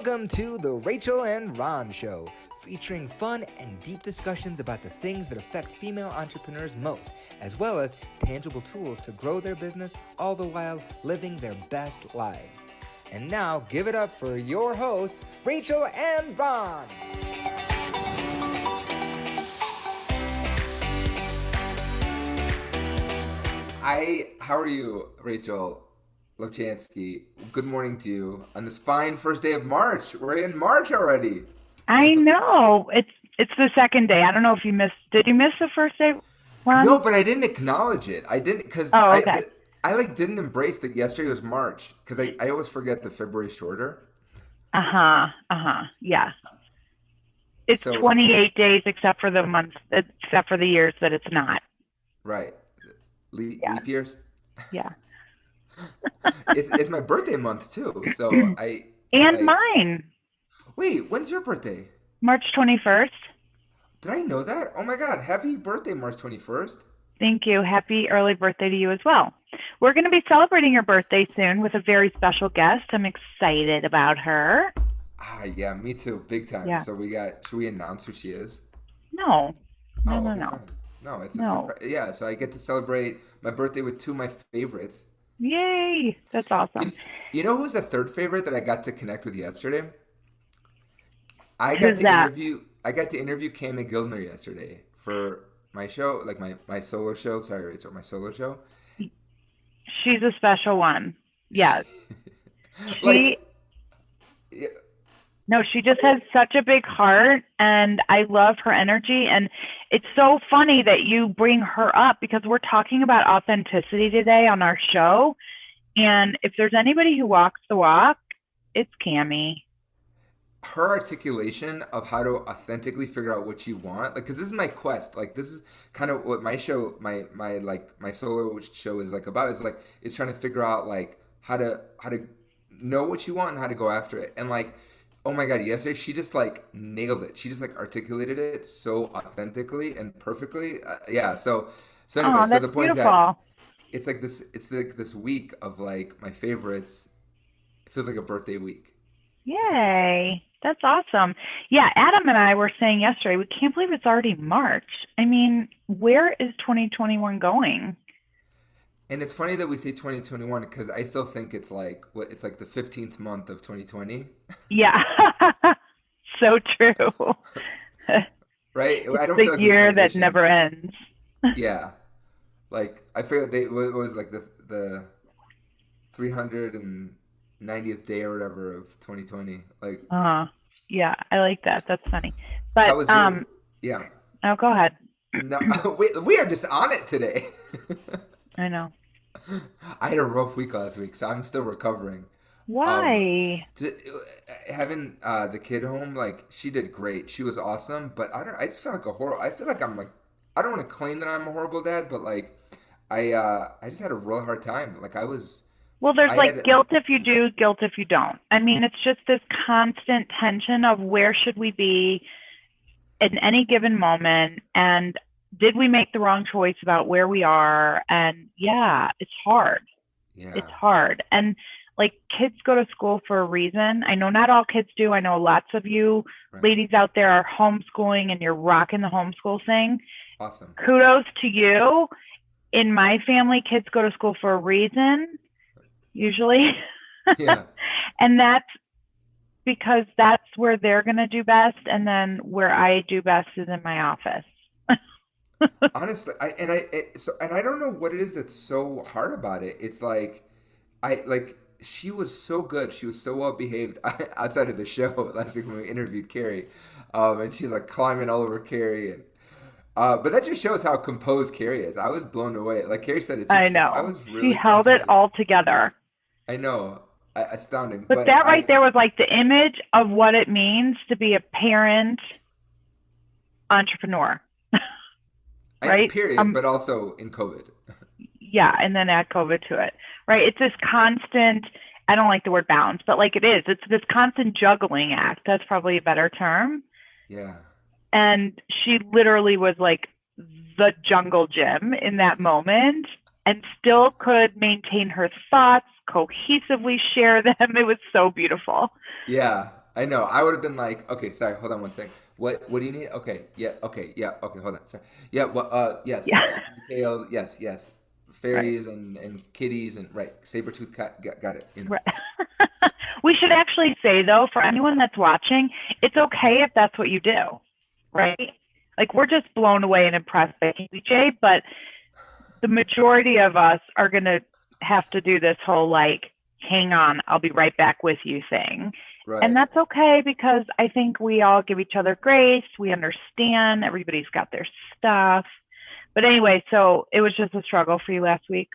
Welcome to the Rachel and Ron Show, featuring fun and deep discussions about the things that affect female entrepreneurs most, as well as tangible tools to grow their business, all the while living their best lives. And now, give it up for your hosts, Rachel and Ron. How are you, Rachel? Lubchansky, good morning to you on this fine first day of March. We're in March already. I know. It's the second day. I don't know if you missed. Did you miss the first day, Ron? No, but I didn't acknowledge it. I didn't because Oh, okay. I didn't embrace that yesterday was March because I always forget that February's shorter. Yeah. It's So 28 days except for the months, except for the years that it's not. right, Yeah. leap years. Yeah. It's my birthday month too. So I And like mine, wait. When's your birthday? March 21st. Did I know that? Oh my God! Happy birthday, March 21st. Thank you. Happy early birthday to you as well. We're going to be celebrating your birthday soon with a very special guest. I'm excited about her. Ah, yeah, me too, big time. Yeah. So should we announce who she is? No, no, Oh, no, okay, no, fine. No, it's a no. surprise. Yeah, so I get to celebrate my birthday with two of my favorites. Yay. That's awesome. You, you know who's the third favorite that I got to connect with yesterday? I got Who's to that? interview I got to interview Cam Gildner yesterday for my show, like my solo show. Sorry, Rachel, my solo show. She's a special one. Yes. She Like, yeah, No, she just has such a big heart and I love her energy. And it's so funny that you bring her up because we're talking about authenticity today on our show. And if there's anybody who walks the walk, it's Cammie. her articulation of how to authentically figure out what you want, like, because this is my quest. Like, this is kind of what my show, my solo show is like about. Is like it's trying to figure out like how to know what you want and how to go after it. And like, oh my God, yesterday she just like nailed it. She just like articulated it so authentically and perfectly. Yeah. So anyway, Oh, so that's the point is that beautiful. it's like this. It's like this week of like my favorites. It feels like a birthday week. Yay. That's awesome. Yeah, Adam and I were saying yesterday, we can't believe it's already March. I mean, where is 2021 going? And it's funny that we say 2021 because I still think it's like what it's like the 15th month of 2020, Yeah. So true. right? It's I don't the feel like we year that transitioned. never ends. Yeah, like I feel like what was like the 390th day or whatever of 2020. Like, Uh, yeah, I like that. That's funny. how But was your? Yeah, oh, go ahead. no, we are just on it today. I know. I had a rough week last week, so I'm still recovering. Um, Why? d- Having the kid home, like she did great. She was awesome, but I don't. I just feel like a horrible. I feel like I'm like. I don't want to claim that I'm a horrible dad, but like, I just had a real hard time. Like Well, there's I like had. guilt if you do, guilt if you don't. I mean, it's just this constant tension of where should we be in any given moment and did we make the wrong choice about where we are? And yeah, it's hard. It's Yeah, hard. And like kids go to school for a reason. I know not all kids do. I know lots of you right. ladies out there are homeschooling and you're rocking the homeschool thing. Awesome. Kudos to you. In my family, kids go to school for a reason, usually. Yeah. And that's because that's where they're going to do best. And then where I do best is in my office. Honestly, and I don't know what it is that's so hard about it. It's like I like she was so good. She was so well behaved outside of the show last week when we interviewed Carrie, and she's like climbing all over Carrie, and but that just shows how composed Carrie is. I was blown away. Like Carrie said, it's I just I know. was She really held it composed. all together. I know, astounding. But But that right there was like the image of what it means to be a parent entrepreneur, right? period. But also in COVID. Yeah, and then add COVID to it, right? It's this constant, I don't like the word balance, but like it is, it's this constant juggling act. That's probably a better term. Yeah. And she literally was like the jungle gym in that moment and still could maintain her thoughts, cohesively share them. It was so beautiful. Yeah, I know. I would have been like, okay, sorry, hold on one second. What do you need? Okay, yeah, okay, hold on. Sorry. Yeah, well, yes, Yeah, fairy tales, yes. right. Fairies and kitties and right, saber-toothed cat, got it, Right. We should actually say, though, for anyone that's watching, it's okay if that's what you do, right? Like, we're just blown away and impressed by KBJ, but the majority of us are going to have to do this whole, like, hang on, I'll be right back with you thing. And Right. that's okay because I think we all give each other grace. We understand everybody's got their stuff. But anyway, so it was just a struggle for you last week.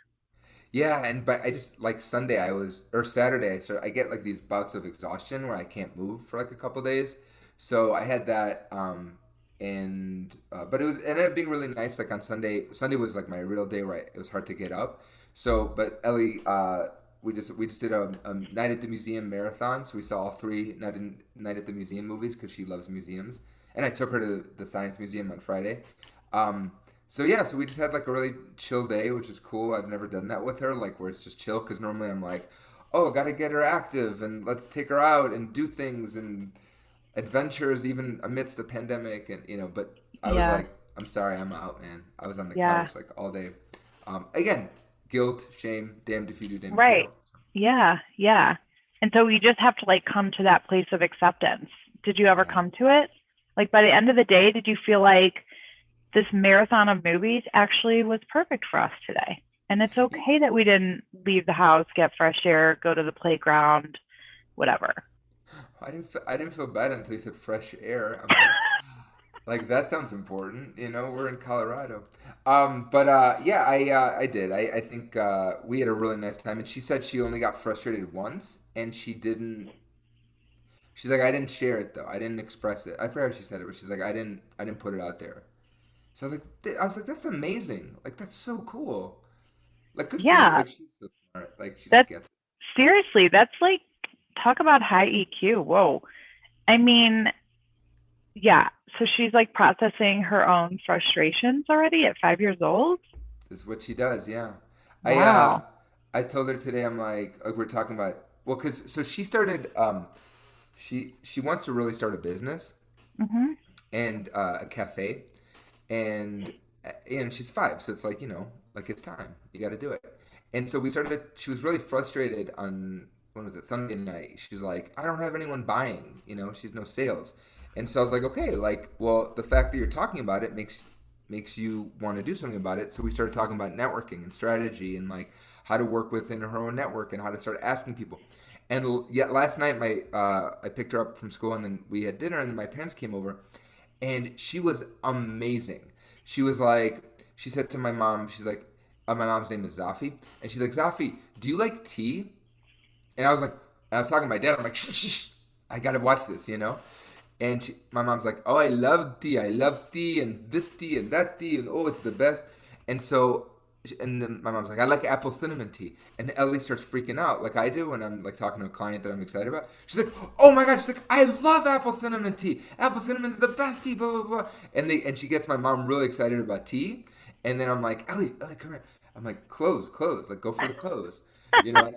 Yeah, and but I just like Sunday I was or Saturday I get like these bouts of exhaustion where I can't move for like a couple days. So I had that and but it ended up being really nice like on Sunday was like my real day right. It was hard to get up. So but Ellie we just did a night at the museum marathon. So we saw all three night at the museum movies because she loves museums. And I took her to the science museum on Friday. Um so yeah, so we just had like a really chill day, which is cool. I've never done that with her, like where it's just chill. Because normally I'm like, oh, gotta get her active and let's take her out and do things and adventures, even amidst the pandemic. And but I was Yeah, like, I'm sorry, I'm out, man. I was on the yeah, couch like all day. Again, guilt, shame, damned if you do, damned if you right. don't. Yeah, yeah. And so you just have to like come to that place of acceptance. Did you ever Yeah. come to it? Like by the end of the day, did you feel like this marathon of movies actually was perfect for us today? And it's okay that we didn't leave the house, get fresh air, go to the playground, whatever. I didn't feel bad until you said fresh air. I was like that sounds important. We're in Colorado. But yeah, I did. I think we had a really nice time. And she said she only got frustrated once, and she didn't. She's like, I didn't share it though. I didn't express it. I forgot how she said it, but she's like, I didn't put it out there. So I was like, that's amazing. Like that's so cool. Like good for you. Yeah, Like she's so smart. Like she just that's gets it. seriously, that's like, talk about high EQ. Whoa. I mean, yeah. So she's like processing her own frustrations already at 5 years old. This is what she does. Yeah. I Wow. I told her today. I'm like we're talking about well, cause so she started. She wants to really start a business Hmm. and a cafe, and she's 5, so it's like like it's time. You got to do it. And so we started. She was really frustrated on when was it Sunday night. She's like, I don't have anyone buying. She's no sales. And so I was like, okay, like, well, the fact that you're talking about it makes you want to do something about it. So we started talking about networking and strategy and like how to work within her own network and how to start asking people. And yet last night, I picked her up from school and then we had dinner and then my parents came over, and she was amazing. She said to my mom, she's like, my mom's name is Zafi, and she's like, Zafi, do you like tea? And I was talking to my dad. I'm like, shh, shh, shh, I gotta watch this. And my mom's like, oh, I love tea, and this tea and that tea, and oh, it's the best. And so, and then my mom's like, I like apple cinnamon tea. And Ellie starts freaking out, like I do when I'm like talking to a client that I'm excited about. She's like, oh my god, she's like, I love apple cinnamon tea. Apple cinnamon's the best tea, blah blah blah. And she gets my mom really excited about tea. And then I'm like, Ellie, come here. I'm like, clothes, like go for the clothes. And I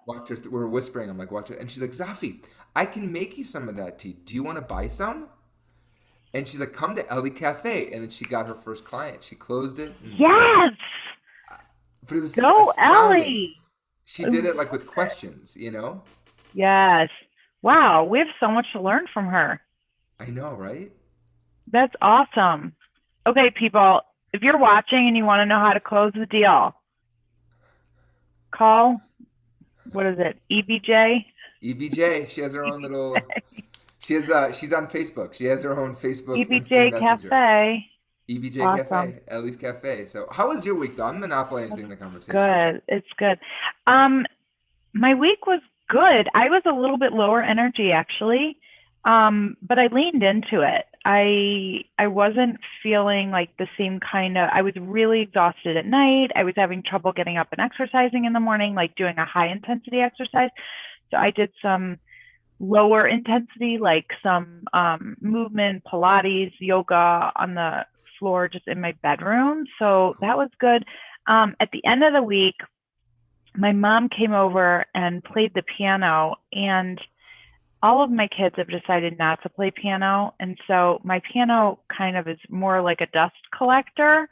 walked her. We're whispering. I'm like, watch it. And she's like, Zafi, I can make you some of that tea. Do you want to buy some? And she's like, come to Ellie Cafe. And then she got her first client. She closed it. Yes. But it was Go, astounding. Ellie. She did it like with questions. Yes. Wow. We have so much to learn from her. I know, right? That's awesome. Okay, people, if you're watching and you want to know how to close the deal, call, what is it, EBJ? EBJ. She has her own little. She's on Facebook. She has her own Facebook instant EBJ messenger. Cafe. EBJ Awesome. Cafe, Ellie's Cafe. So, how was your week, though? I'm That's monopolizing the conversation. I'm sorry. good. It's good. Um, my week was good. I was a little bit lower energy actually, but I leaned into it. I wasn't feeling like the same kind of. I was really exhausted at night. I was having trouble getting up and exercising in the morning, like doing a high intensity exercise. So I did some lower intensity, like some movement, Pilates, yoga on the floor just in my bedroom. So that Cool. was good. At the end of the week, my mom came over and played the piano, and all of my kids have decided not to play piano, and so my piano kind of is more like a dust collector.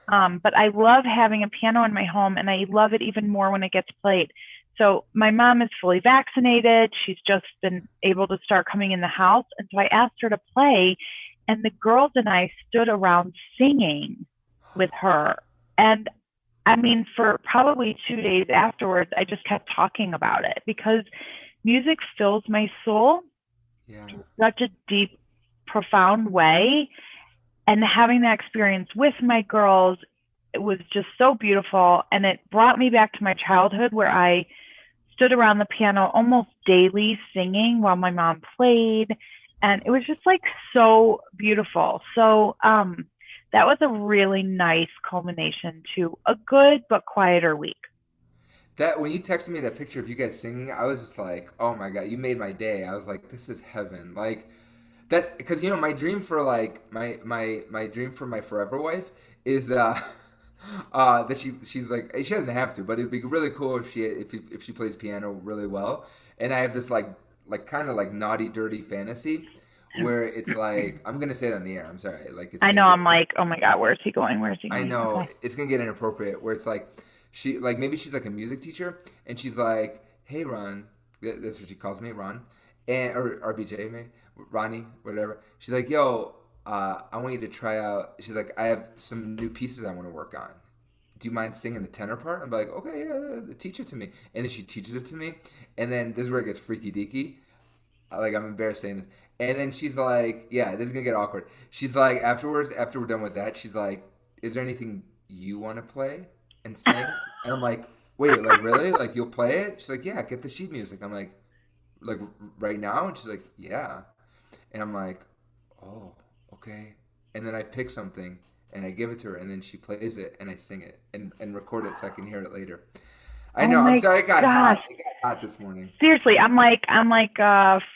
But I love having a piano in my home, and I love it even more when it gets played. So my mom is fully vaccinated. She's just been able to start coming in the house, and so I asked her to play, and the girls and I stood around singing with her. And I mean, for probably 2 days afterwards, I just kept talking about it because music fills my soul Yeah. in such a deep, profound way. And having that experience with my girls, it was just so beautiful. And it brought me back to my childhood where I stood around the piano almost daily singing while my mom played. And it was just like so beautiful. So that was a really nice culmination to a good but quieter week. That when you texted me that picture of you guys singing, I was just like, "Oh my God, you made my day." I was like, "This is heaven." Like that's because my dream for like my dream for my forever wife is that she's like she doesn't have to, but it'd be really cool if she plays piano really well. And I have this like kind of like naughty dirty fantasy where it's like I'm gonna say it on the air. I'm sorry, like it's I gonna know, get I'm like, oh my God, where's he going? Where's he I going? know Okay. it's gonna get inappropriate where it's like she like maybe she's like a music teacher and she's like, "Hey Ron," that's what she calls me, Ron, and or RBJ, maybe Ronnie, whatever. She's like, "Yo, I want you to try out." She's like, "I have some new pieces I want to work on. Do you mind singing the tenor part?" I'm like, "Okay, yeah, teach it to me." And then she teaches it to me, and then this is where it gets freaky deaky. Like I'm embarrassed saying this. And then she's like, "Yeah, this is gonna get awkward." She's like, afterwards, after we're done with that, she's like, "Is there anything you want to play and sing?" And I'm like, "Wait, like really? Like you'll play it?" She's like, "Yeah, get the sheet music." I'm like right now?" And she's like, "Yeah." And I'm like, "Oh, okay." And then I pick something and I give it to her, and then she plays it, and I sing it and record it so I can hear it later. I Oh know. I'm my sorry. It got gosh. hot. It got hot this morning. Seriously, I'm like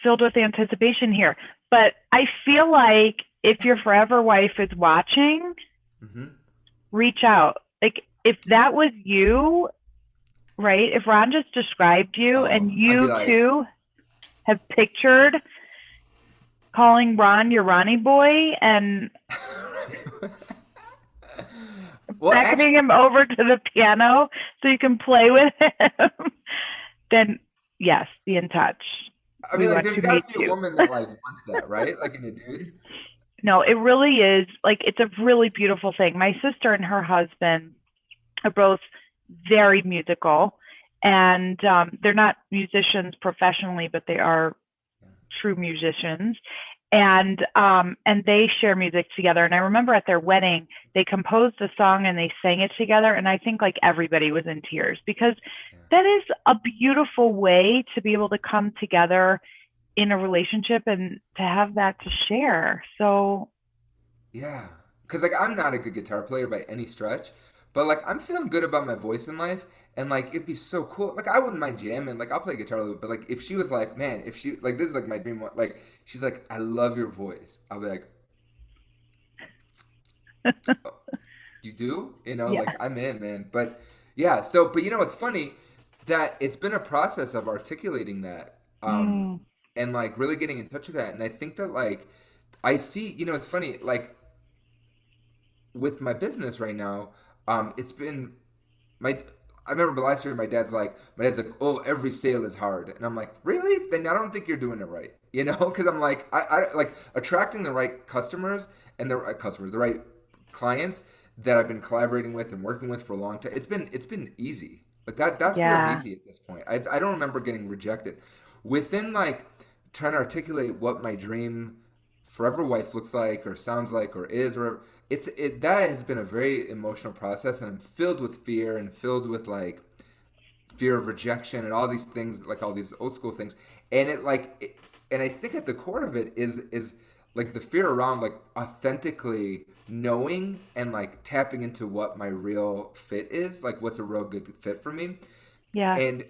filled with anticipation here. But I feel like if your forever wife is watching, Hmm. reach out. Like if that was you, right? If Ron just described you and Oh, I'd be you like, too have pictured calling Ron your Ronnie boy and well, beckoning actually, him over to the piano so you can play with him, then yes, be in touch. I We mean, like, want there's to got meet to be a you. woman that like wants that, right? Like in a dude. No, it really is like it's a really beautiful thing. My sister and her husband are both very musical, and they're not musicians professionally, but they are true musicians. And they share music together. And I remember at their wedding, they composed a song and they sang it together. And I think like everybody was in tears because Yeah, that is a beautiful way to be able to come together in a relationship and to have that to share. So yeah. Because like I'm not a good guitar player by any stretch, but like I'm feeling good about my voice in life, and like it'd be so cool. Like I wouldn't mind jamming. Like I'll play guitar a little bit, but like if she was like, man, if she like this is like my dream one. Like she's like, I love your voice. I'll be like, oh, you do? Like yeah. I'm in, man. But yeah, so but it's funny that it's been a process of articulating that Mm, and like really getting in touch with that. And I think that like I see, it's funny, like with my business right now, it's been my I remember last year my dad's like, "Oh, every sale is hard." And I'm like, "Really? Then I don't think you're doing it right." Because I'm like I like attracting the right customers and the right customers, the right clients that I've been collaborating with and working with for a long time. It's been easy. Like that feels yeah. easy at this point. I don't remember getting rejected. Within like trying to articulate what my dream forever wife looks like or sounds like or is or that has been a very emotional process, and I'm filled with fear and filled with like fear of rejection and all these things, like all these old school things. And and I think at the core of it is like the fear around like authentically knowing and like tapping into what my real fit is, like what's a real good fit for me. Yeah. And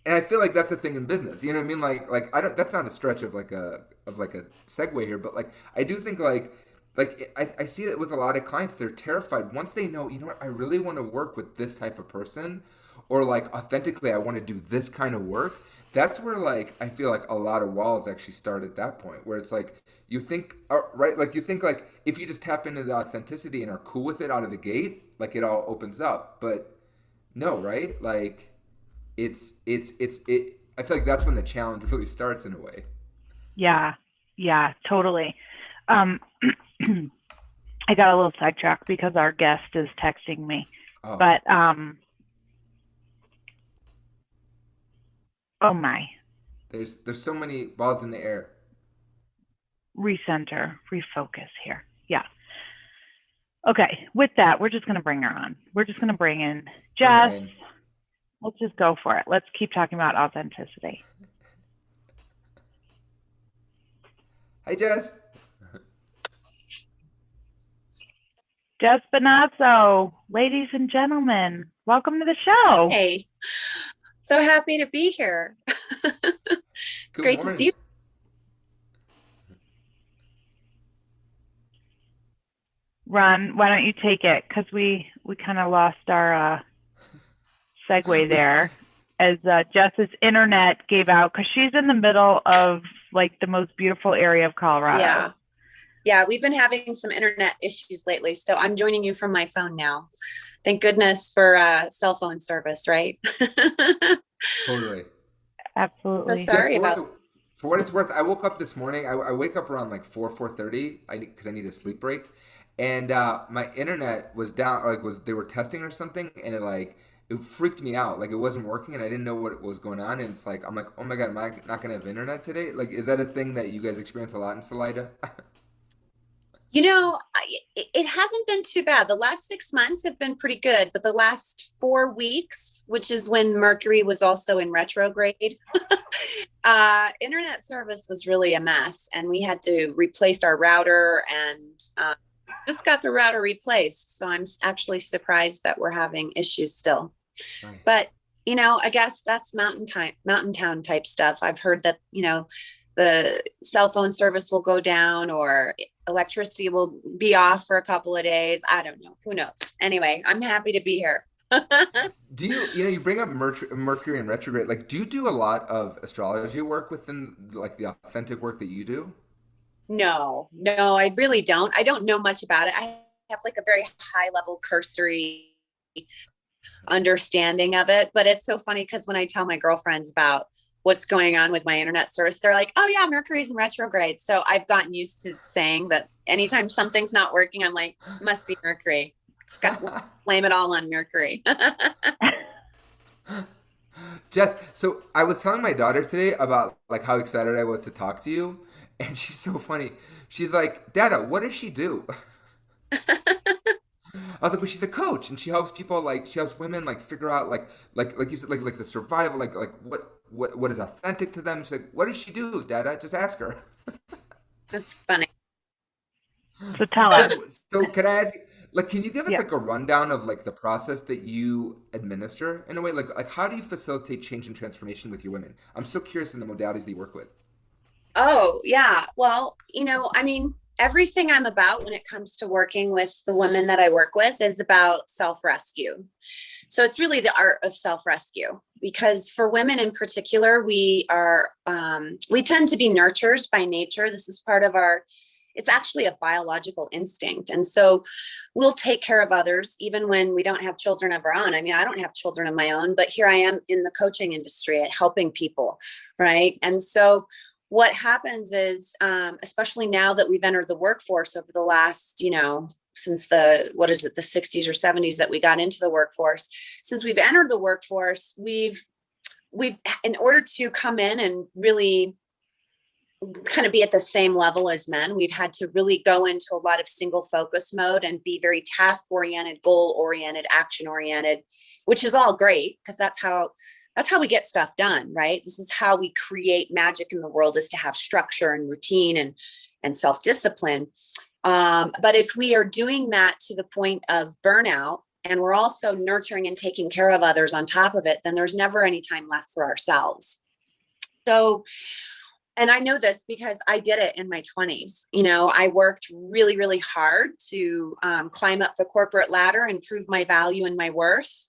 I feel like that's a thing in business. You know what I mean? Like I don't. That's not a stretch of like a segue here, but like I do think I see it with a lot of clients. They're terrified once they know. You know what? I really want to work with this type of person, or like authentically, I want to do this kind of work. that's where like I feel like a lot of walls actually start at that point where it's like you think right, like you think like if you just tap into the authenticity and are cool with it out of the gate, like it all opens up. But no, right? Like it I feel like that's when the challenge really starts in a way. Yeah, yeah, totally. Um, I got a little sidetracked because our guest is texting me, Oh, but oh my, there's so many balls in the air. recenter, refocus here. Yeah. Okay, with that, we're just going to bring her on. We're just going to bring in Bring her Jess. in. Let's just go for it. Let's keep talking about authenticity. Hi, Jess. Jess Bonasso, ladies and gentlemen, welcome to the show. Hey, so happy to be here. It's Good great to see morning. you. Ron, why don't you take it? Because we kind of lost our segue We, there as Jess's internet gave out because she's in the middle of like the most beautiful area of Colorado. Yeah. Yeah, we've been having some internet issues lately, so I'm joining you from my phone now. Thank goodness for cell phone service, right? totally. So Absolutely. Jess, sorry about for what it's worth, I woke up this morning. I wake up around like 4:30. Because I need a sleep break, and my internet was down. Like was they were testing or something, and it freaked me out. Like it wasn't working, and I didn't know what was going on. And it's like I'm like, oh my god, am I not gonna have internet today? Like, is that a thing that you guys experience a lot in Salida? it hasn't been too bad. The last 6 months have been pretty good, but the last 4 weeks, which is when Mercury was also in retrograde, internet service was really a mess, and we had to replace our router and just got the router replaced. So I'm actually surprised that we're having issues still. Right. But I guess that's mountain town type stuff. I've heard that the cell phone service will go down or electricity will be off for a couple of days. I don't know. Who knows? Anyway, I'm happy to be here. Do you bring up Mercury and retrograde? Like, do you do a lot of astrology work within like the authentic work that you do? No, I really don't. I don't know much about it. I have like a very high level cursory understanding of it, but it's so funny because when I tell my girlfriends about what's going on with my internet service, they're like, oh yeah, Mercury's in retrograde. So I've gotten used to saying that anytime something's not working, I'm like, must be Mercury. Blame it all on Mercury. Jess, so I was telling my daughter today about like how excited I was to talk to you, and she's so funny. She's like, "Dada, what does she do?" I was like, "Well, she's a coach, and she helps people like she helps women like figure out like you said like the survival like what is authentic to them." She's like, "What does she do, Dada? Just ask her." That's funny. So tell us. So can I ask you, like, can you give us Yeah. like a rundown of like the process that you administer in a way? Like how do you facilitate change and transformation with your women? I'm so curious in the modalities that you work with. Oh, yeah. Well, I mean, everything I'm about when it comes to working with the women that I work with is about self-rescue. So it's really the art of self-rescue because for women in particular, we tend to be nurturers by nature. This is part of it's actually a biological instinct. And so we'll take care of others even when we don't have children of our own. I mean, I don't have children of my own, but here I am in the coaching industry helping people. Right. And so what happens is, especially now that we've entered the workforce over the last, since the 60s or 70s that we got into the workforce, since we've entered the workforce, we've, in order to come in and really kind of be at the same level as men, we've had to really go into a lot of single focus mode and be very task oriented, goal oriented, action oriented, which is all great because that's how we get stuff done, right? This is how we create magic in the world, is to have structure and routine and self-discipline. But if we are doing that to the point of burnout and we're also nurturing and taking care of others on top of it, then there's never any time left for ourselves. So, and I know this because I did it in my 20s. I worked really, really hard to climb up the corporate ladder and prove my value and my worth.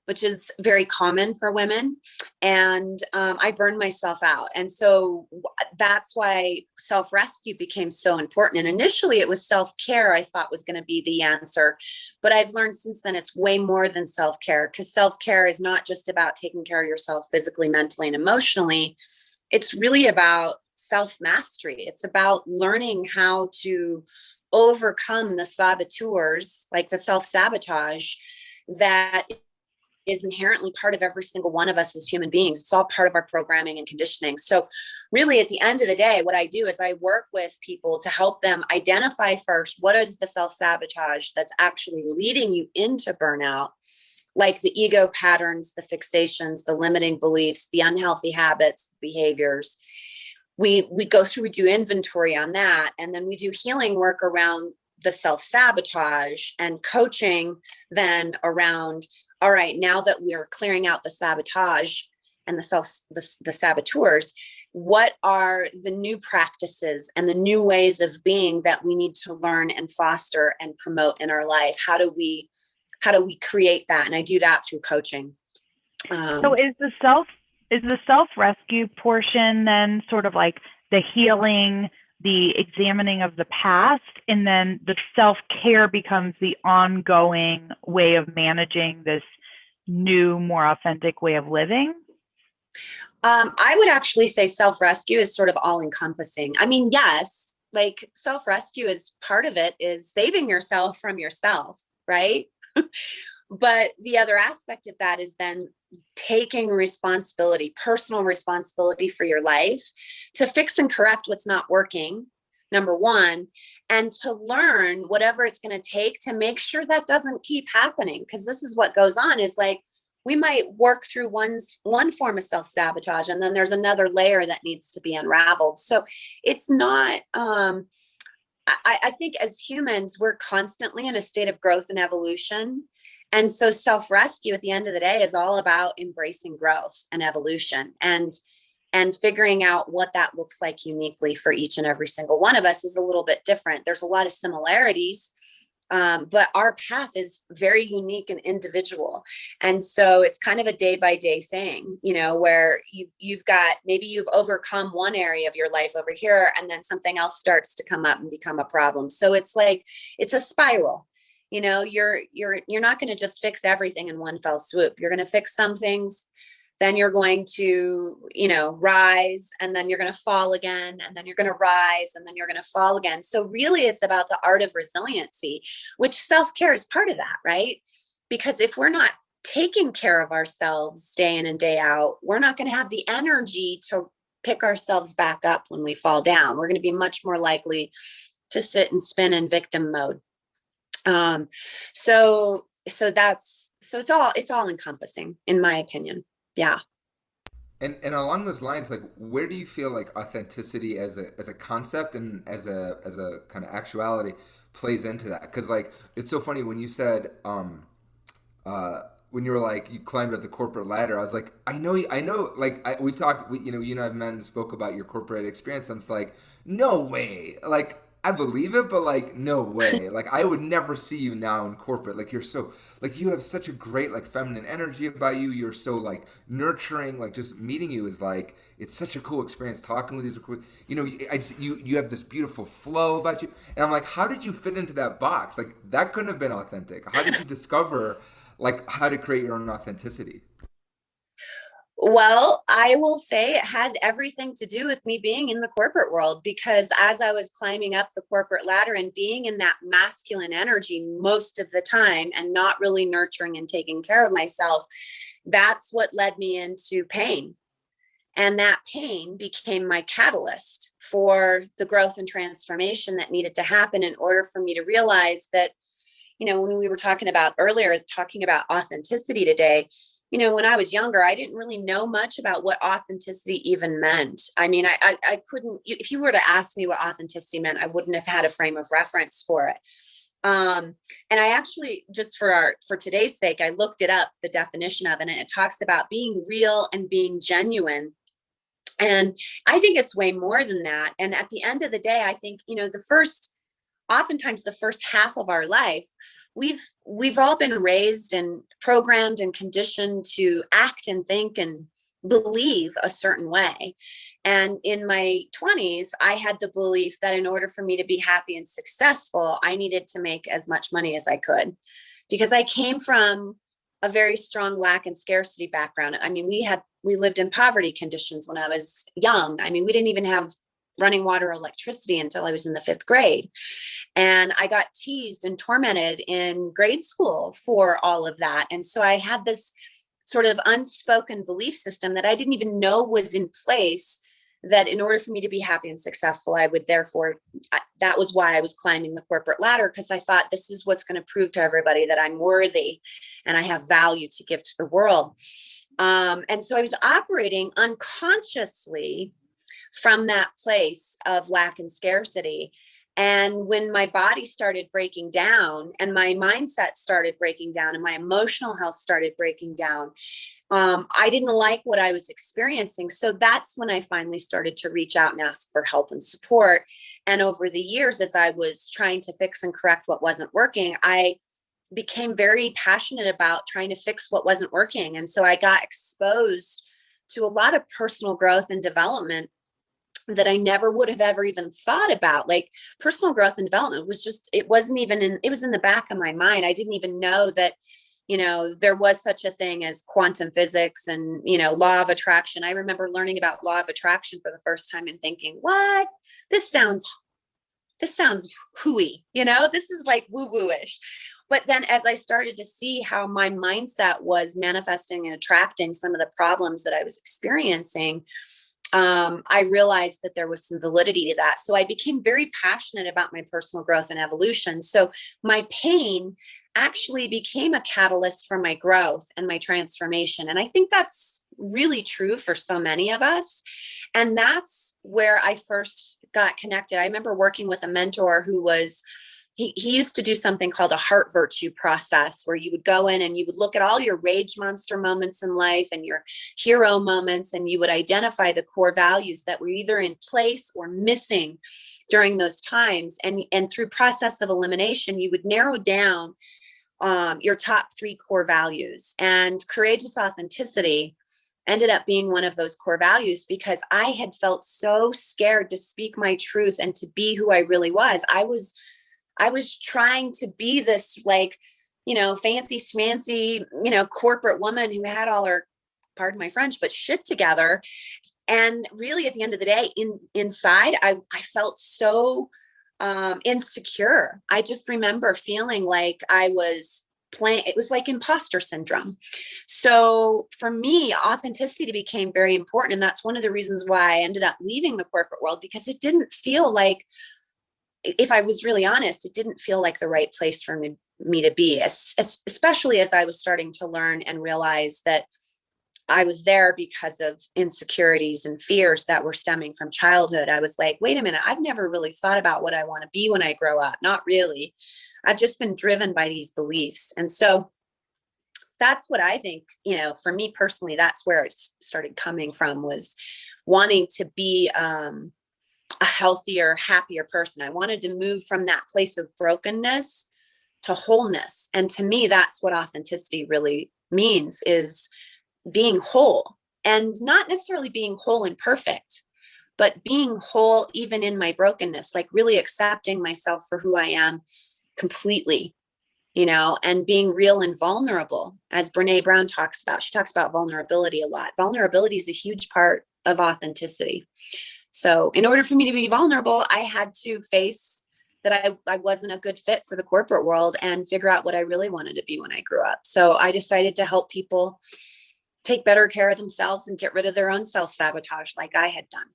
which is very common for women. And I burned myself out. And so that's why self-rescue became so important. And initially it was self-care I thought was going to be the answer. But I've learned since then it's way more than self-care, because self-care is not just about taking care of yourself physically, mentally, and emotionally. It's really about self-mastery. It's about learning how to overcome the saboteurs, like the self-sabotage that is inherently part of every single one of us as human beings. It's all part of our programming and conditioning. So really at the end of the day, what I do is I work with people to help them identify first, what is the self-sabotage that's actually leading you into burnout, like the ego patterns, the fixations, the limiting beliefs, the unhealthy habits, the behaviors. We go through, we do inventory on that. And then we do healing work around the self-sabotage and coaching then around, all right, now that we are clearing out the sabotage and the saboteurs, what are the new practices and the new ways of being that we need to learn and foster and promote in our life? How do we create that? And I do that through coaching. So is the self-rescue portion then sort of like the healing, the examining of the past, and then the self-care becomes the ongoing way of managing this new, more authentic way of living? I would actually say self-rescue is sort of all-encompassing. I mean, yes, like self-rescue is part of it, is saving yourself from yourself, right? But the other aspect of that is then taking responsibility, personal responsibility for your life, to fix and correct what's not working, number one, and to learn whatever it's going to take to make sure that doesn't keep happening. Because this is what goes on, is like, we might work through one form of self-sabotage, and then there's another layer that needs to be unraveled. So it's not, I think as humans, we're constantly in a state of growth and evolution. And so self-rescue at the end of the day is all about embracing growth and evolution, and figuring out what that looks like uniquely for each and every single one of us is a little bit different. There's a lot of similarities, but our path is very unique and individual. And so it's kind of a day by day thing, you know, where you've got, maybe you've overcome one area of your life over here, and then something else starts to come up and become a problem. So it's like, it's a spiral. You know, you're not going to just fix everything in one fell swoop. You're going to fix some things, then you're going to, you know, rise, and then you're going to fall again, and then you're going to rise, and then you're going to fall again. So really it's about the art of resiliency, which self-care is part of that, right? Because if we're not taking care of ourselves day in and day out, we're not going to have the energy to pick ourselves back up when we fall down. We're going to be much more likely to sit and spin in victim mode. So it's all encompassing, in my opinion. Yeah. And along those lines, like, where do you feel like authenticity as a concept and as a kind of actuality plays into that? Because like, it's so funny when you said when you were like, you climbed up the corporate ladder, I was like, I know, like, we've talked, you know, you and I have met and spoke about your corporate experience. I'm just like, no way. Like, I believe it, but like, no way. Like, I would never see you now in corporate. Like, you're so, like, you have such a great, like, feminine energy about you. You're so, like, nurturing. Like, just meeting you is like, it's such a cool experience. Talking with you is cool. You know, you have this beautiful flow about you. And I'm like, how did you fit into that box? Like, that couldn't have been authentic. How did you discover, like, how to create your own authenticity? Well, I will say it had everything to do with me being in the corporate world, because as I was climbing up the corporate ladder and being in that masculine energy most of the time and not really nurturing and taking care of myself, that's what led me into pain. And that pain became my catalyst for the growth and transformation that needed to happen in order for me to realize that, you know, when we were talking about authenticity today, you know, when I was younger, I didn't really know much about what authenticity even meant. I mean, I couldn't, if you were to ask me what authenticity meant, I wouldn't have had a frame of reference for it. And I actually, just for today's sake, I looked it up, the definition of it, and it talks about being real and being genuine. And I think it's way more than that. And at the end of the day, I think, you know, the first oftentimes the first half of our life, we've all been raised and programmed and conditioned to act and think and believe a certain way. And in my 20s, I had the belief that in order for me to be happy and successful, I needed to make as much money as I could, because I came from a very strong lack and scarcity background. I mean, we lived in poverty conditions when I was young. I mean, we didn't even have running water or electricity until I was in the 5th grade. And I got teased and tormented in grade school for all of that. And so I had this sort of unspoken belief system that I didn't even know was in place, that in order for me to be happy and successful, I would therefore, that was why I was climbing the corporate ladder, because I thought this is what's going to prove to everybody that I'm worthy and I have value to give to the world. And so I was operating unconsciously from that place of lack and scarcity. And when my body started breaking down and my mindset started breaking down and my emotional health started breaking down, I didn't like what I was experiencing. So that's when I finally started to reach out and ask for help and support. And over the years, as I was trying to fix and correct what wasn't working, I became very passionate about trying to fix what wasn't working. And so I got exposed to a lot of personal growth and development that I never would have ever even thought about. Like, personal growth and development was just, it was in the back of my mind. I didn't even know that, there was such a thing as quantum physics and, law of attraction. I remember learning about law of attraction for the first time and thinking, what? This sounds hooey, this is like woo-woo-ish. But then as I started to see how my mindset was manifesting and attracting some of the problems that I was experiencing, I realized that there was some validity to that. So I became very passionate about my personal growth and evolution. So my pain actually became a catalyst for my growth and my transformation. And I think that's really true for so many of us. And that's where I first got connected. I remember working with a mentor who was, he used to do something called a heart virtue process, where you would go in and you would look at all your rage monster moments in life and your hero moments, and you would identify the core values that were either in place or missing during those times. And through process of elimination, you would narrow down your top 3 core values. And courageous authenticity ended up being one of those core values, because I had felt so scared to speak my truth and to be who I really was. I was trying to be this, like, fancy schmancy, corporate woman who had all her, pardon my French, but shit together. And really at the end of the day, inside, I felt so insecure. I just remember feeling like I was playing, it was like imposter syndrome. So for me, authenticity became very important. And that's one of the reasons why I ended up leaving the corporate world, because it didn't feel like, if I was really honest, it didn't feel like the right place for me to be, especially as I was starting to learn and realize that I was there because of insecurities and fears that were stemming from childhood. I was like, wait a minute, I've never really thought about what I want to be when I grow up. Not really. I've just been driven by these beliefs. And so that's what I think, for me personally, that's where it started coming from, was wanting to be a healthier, happier person. I wanted to move from that place of brokenness to wholeness. And to me, that's what authenticity really means, is being whole, and not necessarily being whole and perfect, but being whole even in my brokenness, like really accepting myself for who I am completely, and being real and vulnerable. As Brene Brown talks about, she talks about vulnerability a lot. Vulnerability is a huge part of authenticity. So in order for me to be vulnerable, I had to face that I wasn't a good fit for the corporate world and figure out what I really wanted to be when I grew up. So I decided to help people take better care of themselves and get rid of their own self-sabotage like I had done.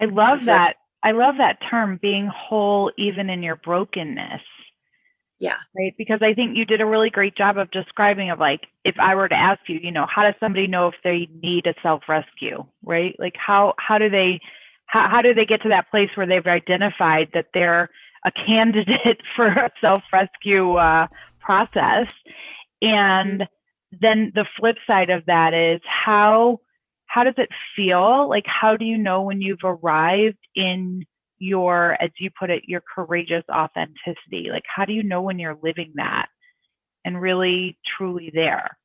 I love that. I love that term, being whole even in your brokenness. Yeah. Right. Because I think you did a really great job of describing, of like, if I were to ask you, how does somebody know if they need a self-rescue, right? Like how do they get to that place where they've identified that they're a candidate for a self-rescue process? And then the flip side of that is how does it feel? Like, how do you know when you've arrived in your, as you put it, your courageous authenticity? Like, how do you know when you're living that and really truly there?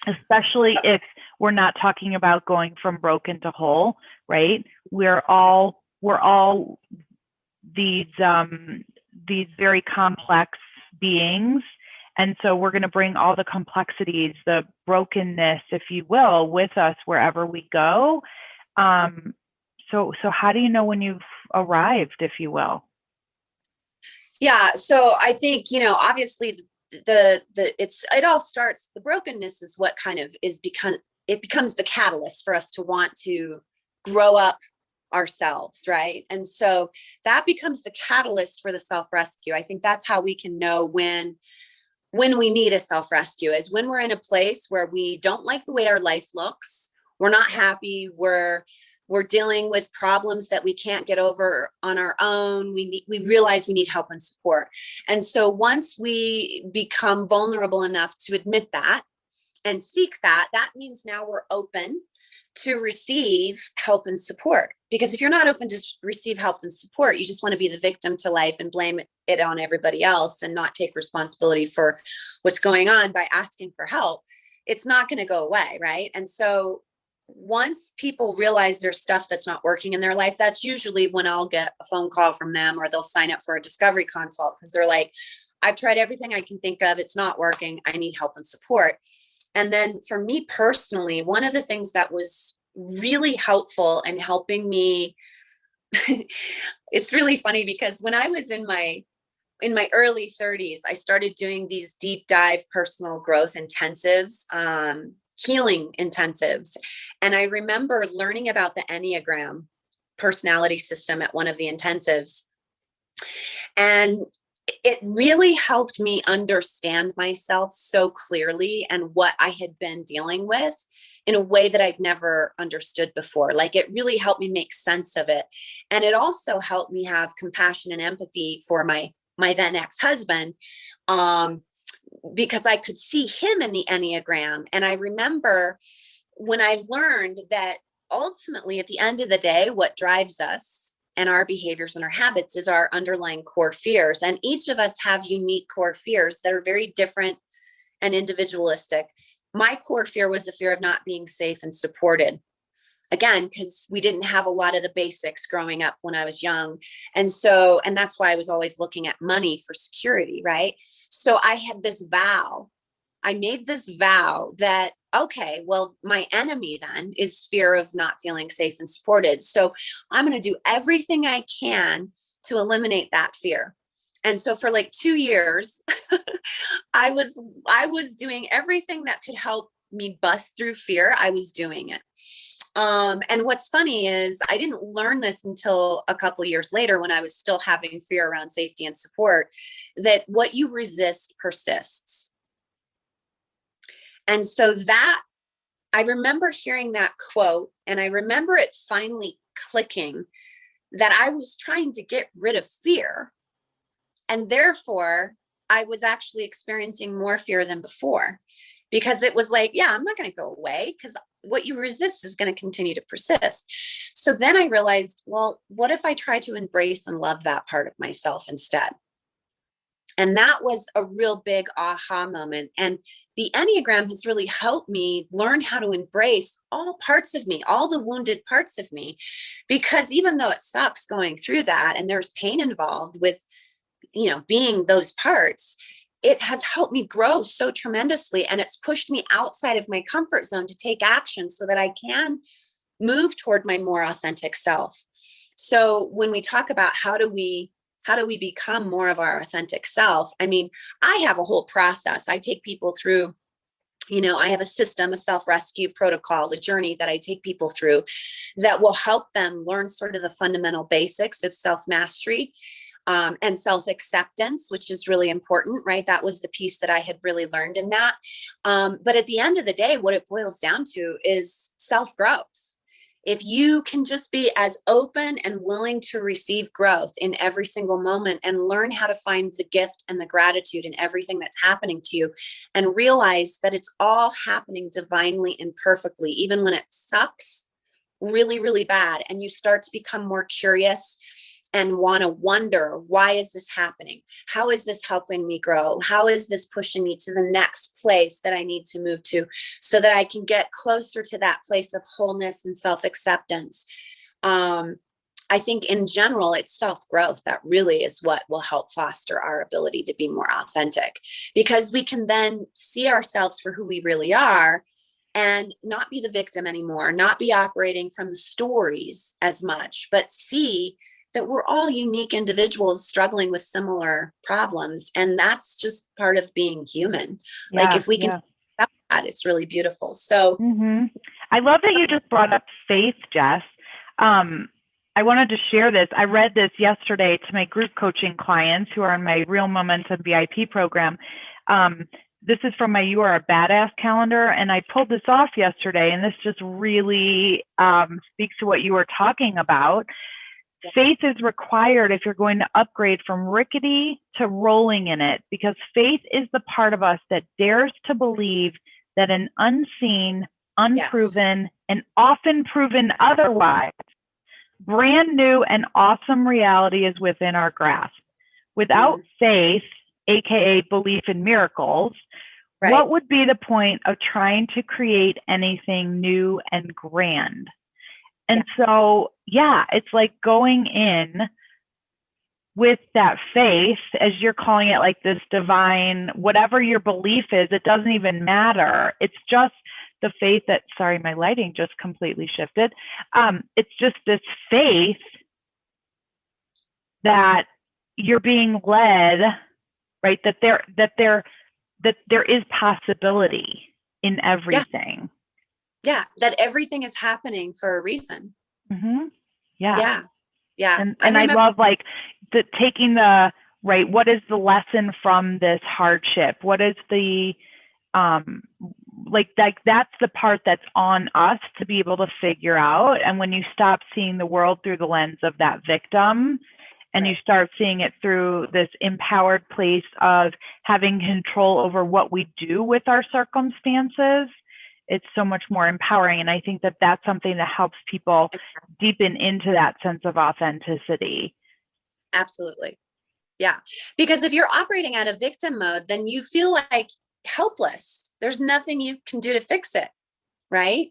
Especially if we're not talking about going from broken to whole, right? We're all these very complex beings. And so we're going to bring all the complexities, the brokenness, if you will, with us wherever we go. So how do you know when you've arrived, if you will? Yeah. So I think, obviously it all starts, the brokenness is what kind of it becomes the catalyst for us to want to grow up ourselves. Right. And so that becomes the catalyst for the self-rescue. I think that's how we can know when we need a self-rescue, is when we're in a place where we don't like the way our life looks. We're not happy. We're dealing with problems that we can't get over on our own. We realize we need help and support. And so once we become vulnerable enough to admit that and seek that, that means now we're open to receive help and support. Because if you're not open to receive help and support, you just want to be the victim to life and blame it on everybody else and not take responsibility for what's going on by asking for help. It's not going to go away, right? And so once people realize there's stuff that's not working in their life, that's usually when I'll get a phone call from them, or they'll sign up for a discovery consult because they're like, I've tried everything I can think of. It's not working. I need help and support. And then for me personally, one of the things that was really helpful in helping me, it's really funny because when I was in my early 30s, I started doing these deep dive personal growth intensives, healing intensives. And I remember learning about the Enneagram personality system at one of the intensives. And it really helped me understand myself so clearly and what I had been dealing with in a way that I'd never understood before. Like, it really helped me make sense of it. And it also helped me have compassion and empathy for my then ex-husband, because I could see him in the Enneagram. And I remember when I learned that ultimately at the end of the day, what drives us and our behaviors and our habits is our underlying core fears. And each of us have unique core fears that are very different and individualistic. My core fear was the fear of not being safe and supported. Again, because we didn't have a lot of the basics growing up when I was young. And that's why I was always looking at money for security, right? So I had this vow. I made this vow that, okay, well, my enemy then is fear of not feeling safe and supported. So I'm going to do everything I can to eliminate that fear. And so for like 2 years, I was doing everything that could help me bust through fear. I was doing it. And what's funny is I didn't learn this until a couple of years later, when I was still having fear around safety and support, that what you resist persists. And so that, I remember hearing that quote, and I remember it finally clicking that I was trying to get rid of fear. And therefore, I was actually experiencing more fear than before, because it was like, yeah, I'm not going to go away, because what you resist is going to continue to persist. So then I realized, well, what if I try to embrace and love that part of myself instead? And that was a real big aha moment. And the Enneagram has really helped me learn how to embrace all parts of me, all the wounded parts of me, because even though it sucks going through that and there's pain involved with, being those parts, it has helped me grow so tremendously. And it's pushed me outside of my comfort zone to take action so that I can move toward my more authentic self. So when we talk about how do we become more of our authentic self? I mean, I have a whole process. I take people through, I have a system, a self-rescue protocol, a journey that I take people through that will help them learn sort of the fundamental basics of self-mastery, and self-acceptance, which is really important, right? That was the piece that I had really learned in that. But at the end of the day, what it boils down to is self-growth. If you can just be as open and willing to receive growth in every single moment and learn how to find the gift and the gratitude in everything that's happening to you, and realize that it's all happening divinely and perfectly, even when it sucks really, really bad, and you start to become more curious and want to wonder, why is this happening? How is this helping me grow? How is this pushing me to the next place that I need to move to so that I can get closer to that place of wholeness and self-acceptance? I think in general, it's self-growth that really is what will help foster our ability to be more authentic, because we can then see ourselves for who we really are and not be the victim anymore, not be operating from the stories as much, but see that we're all unique individuals struggling with similar problems. And that's just part of being human. Like if we can accept that, it's really beautiful. So I love that you just brought up faith, Jess. I wanted to share this. I read this yesterday to my group coaching clients who are in my Real Momentum VIP program. This is from my You Are a Badass calendar, and I pulled this off yesterday, and this just really speaks to what you were talking about. Faith is required if you're going to upgrade from rickety to rolling in it, because faith is the part of us that dares to believe that an unseen, unproven, and often proven otherwise brand new and awesome reality is within our grasp. Without faith, aka belief in miracles, what would be the point of trying to create anything new and grand? And so, it's like going in with that faith, as you're calling it, like this divine, whatever your belief is, it doesn't even matter. It's just the faith that, sorry, my lighting just completely shifted. It's just this faith that you're being led, right? That there is possibility in everything. Yeah, that everything is happening for a reason. Yeah. And I love like taking the, right, what is the lesson from this hardship? What is the, like that's the part that's on us to be able to figure out. And when you stop seeing the world through the lens of that victim, and you start seeing it through this empowered place of having control over what we do with our circumstances, it's so much more empowering. And I think that that's something that helps people deepen into that sense of authenticity. Absolutely. Yeah. Because if you're operating out of victim mode, then you feel like helpless. There's nothing you can do to fix it. Right.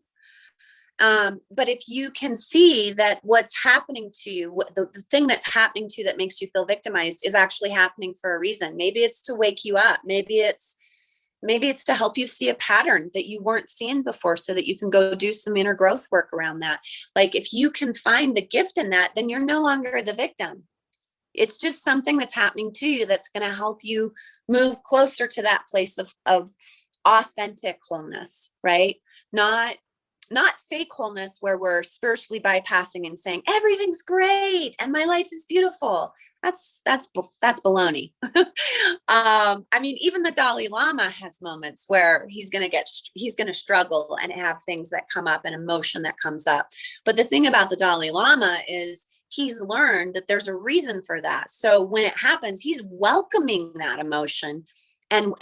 But if you can see that what's happening to you, the thing that's happening to you that makes you feel victimized is actually happening for a reason. Maybe it's to wake you up. Maybe it's to help you see a pattern that you weren't seeing before so that you can go do some inner growth work around that. Like if you can find the gift in that, then you're no longer the victim. It's just something that's happening to you that's going to help you move closer to that place of authentic wholeness, right? Not fake wholeness where we're spiritually bypassing and saying everything's great and my life is beautiful. That's baloney. I mean, even the Dalai Lama has moments where he's going to struggle and have things that come up and emotion that comes up. But the thing about the Dalai Lama is he's learned that there's a reason for that. So when it happens, he's welcoming that emotion and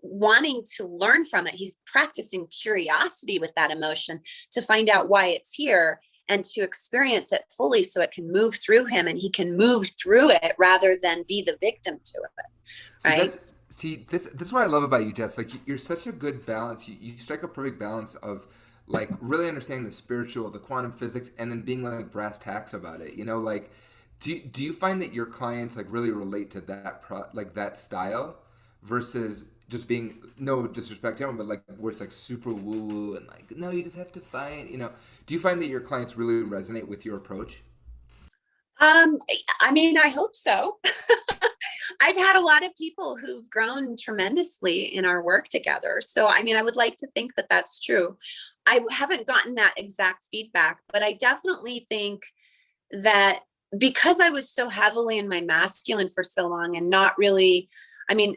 wanting to learn from it. He's practicing curiosity with that emotion to find out why it's here and to experience it fully so it can move through him and he can move through it rather than be the victim to it. Right. This is what I love about you, Jess. Like you're such a good balance. You strike a perfect balance of like really understanding the spiritual, the quantum physics, and then being like brass tacks about it. You know, like do you find that your clients like really relate to that that style versus just being, no disrespect to everyone, but like where it's like super woo woo and like, no, you just have to find, you know, do you find that your clients really resonate with your approach? I mean, I hope so. I've had a lot of people who've grown tremendously in our work together. So, I mean, I would like to think that that's true. I haven't gotten that exact feedback, but I definitely think that because I was so heavily in my masculine for so long and not really, I mean,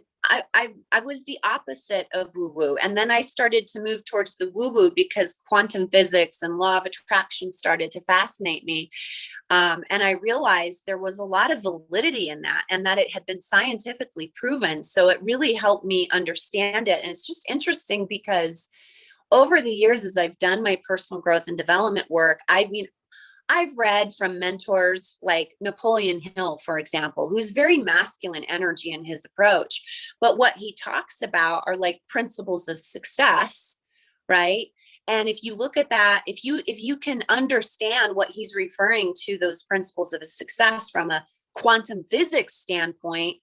I was the opposite of woo-woo. And then I started to move towards the woo-woo because quantum physics and law of attraction started to fascinate me. And I realized there was a lot of validity in that and that it had been scientifically proven. So it really helped me understand it. And it's just interesting because over the years, as I've done my personal growth and development work, I mean, I've read from mentors like Napoleon Hill, for example, who's very masculine energy in his approach. But what he talks about are like principles of success, right? And if you look at that, if you can understand what he's referring to, those principles of success from a quantum physics standpoint,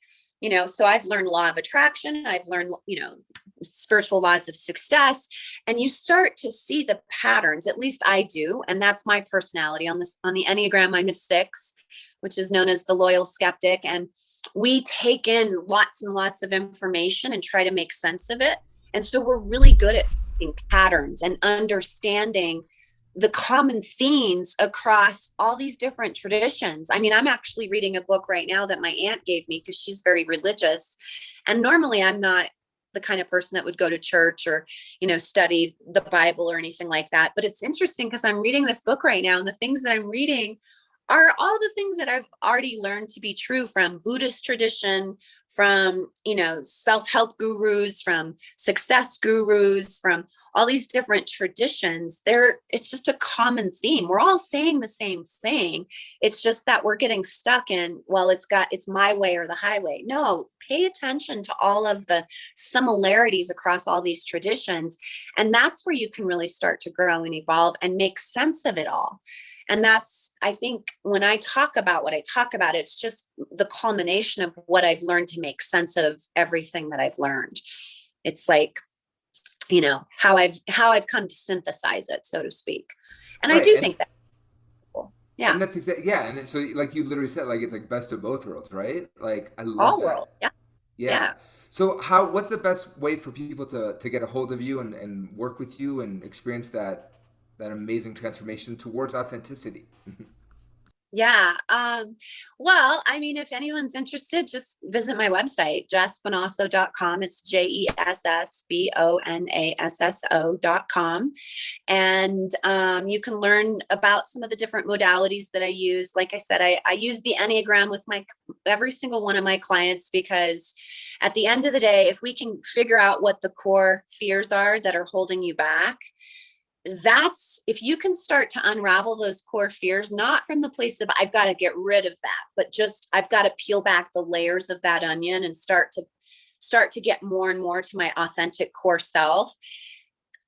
so I've learned law of attraction, I've learned, spiritual laws of success, and you start to see the patterns. At least I do, and that's my personality. On the Enneagram, I'm a 6, which is known as the Loyal Skeptic, and we take in lots and lots of information and try to make sense of it. And so we're really good at finding patterns and understanding the common themes across all these different traditions. I mean, I'm actually reading a book right now that my aunt gave me because she's very religious. And normally I'm not the kind of person that would go to church or, study the Bible or anything like that. But it's interesting because I'm reading this book right now, and the things that I'm reading are all the things that I've already learned to be true from Buddhist tradition, from, self-help gurus, from success gurus, from all these different traditions. It's just a common theme. We're all saying the same thing. It's just that we're getting stuck in, well, it's my way or the highway. No, pay attention to all of the similarities across all these traditions. And that's where you can really start to grow and evolve and make sense of it all. And that's, I think, when I talk about what I talk about, it's just the culmination of what I've learned to make sense of everything that I've learned. It's like, how I've come to synthesize it, so to speak. And right. I do think that. Yeah. And that's exactly, yeah. And so like you literally said, like, it's like best of both worlds, right? Like I love all that. World. Yeah. Yeah. So what's the best way for people to get a hold of you and work with you and experience that amazing transformation towards authenticity? Yeah. Well, I mean, if anyone's interested, just visit my website, jessbonasso.com. It's JESSBONASSO.com. And you can learn about some of the different modalities that I use. Like I said, I use the Enneagram with every single one of my clients, because at the end of the day, if we can figure out what the core fears are that are holding you back, if you can start to unravel those core fears, not from the place of I've got to get rid of that, but just I've got to peel back the layers of that onion and start to get more and more to my authentic core self,